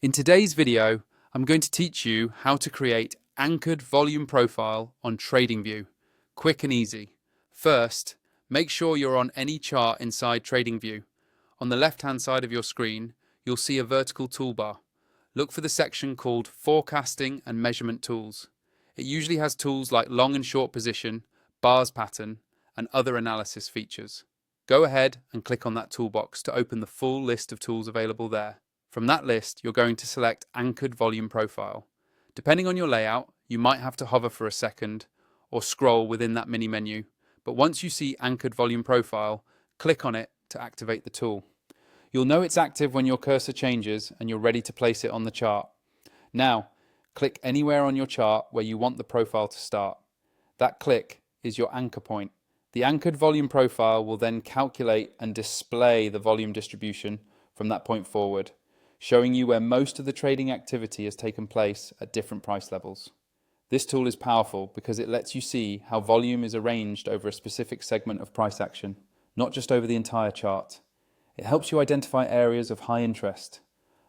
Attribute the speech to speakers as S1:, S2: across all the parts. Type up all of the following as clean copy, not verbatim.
S1: In today's video, I'm going to teach you how to create anchored volume profile on Tradingview, quick and easy. First, make sure you're on any chart inside Tradingview. On the left-hand side of your screen, you'll see a vertical toolbar. Look for the section called Forecasting and Measurement Tools. It usually has tools like long and short position, bars pattern, and other analysis features. Go ahead and click on that toolbox to open the full list of tools available there. From that list, you're going to select Anchored Volume Profile. Depending on your layout, you might have to hover for a second or scroll within that mini menu. But once you see Anchored Volume Profile, click on it to activate the tool. You'll know it's active when your cursor changes and you're ready to place it on the chart. Now, click anywhere on your chart where you want the profile to start. That click is your anchor point. The Anchored Volume Profile will then calculate and display the volume distribution from that point forward, showing you where most of the trading activity has taken place at different price levels. This tool is powerful because it lets you see how volume is arranged over a specific segment of price action, not just over the entire chart. It helps you identify areas of high interest,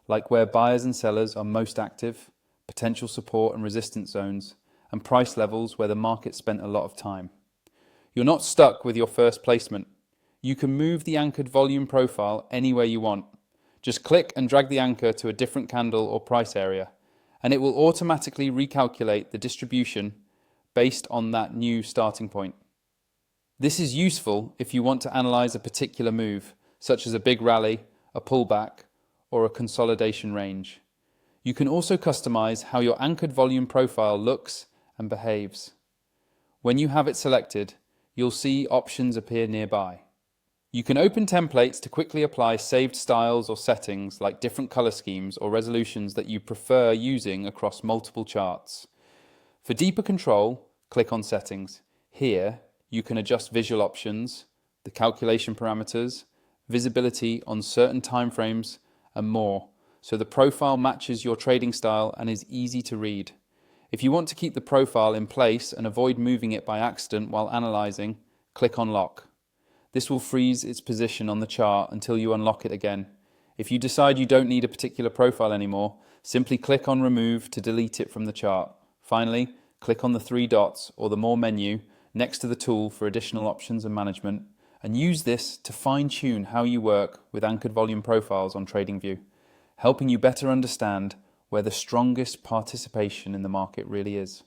S1: like where buyers and sellers are most active, potential support and resistance zones, and price levels where the market spent a lot of time. You're not stuck with your first placement. You can move the anchored volume profile anywhere you want. Just click and drag the anchor to a different candle or price area, and it will automatically recalculate the distribution based on that new starting point. This is useful if you want to analyze a particular move, such as a big rally, a pullback, or a consolidation range. You can also customize how your anchored volume profile looks and behaves. When you have it selected, you'll see options appear nearby. You can open templates to quickly apply saved styles or settings like different color schemes or resolutions that you prefer using across multiple charts. For deeper control, click on Settings. Here, you can adjust visual options, the calculation parameters, visibility on certain timeframes, and more, so the profile matches your trading style and is easy to read. If you want to keep the profile in place and avoid moving it by accident while analyzing, click on Lock. This will freeze its position on the chart until you unlock it again. If you decide you don't need a particular profile anymore, simply click on Remove to delete it from the chart. Finally, click on the three dots or the More menu next to the tool for additional options and management, and use this to fine-tune how you work with anchored volume profiles on Tradingview, helping you better understand where the strongest participation in the market really is.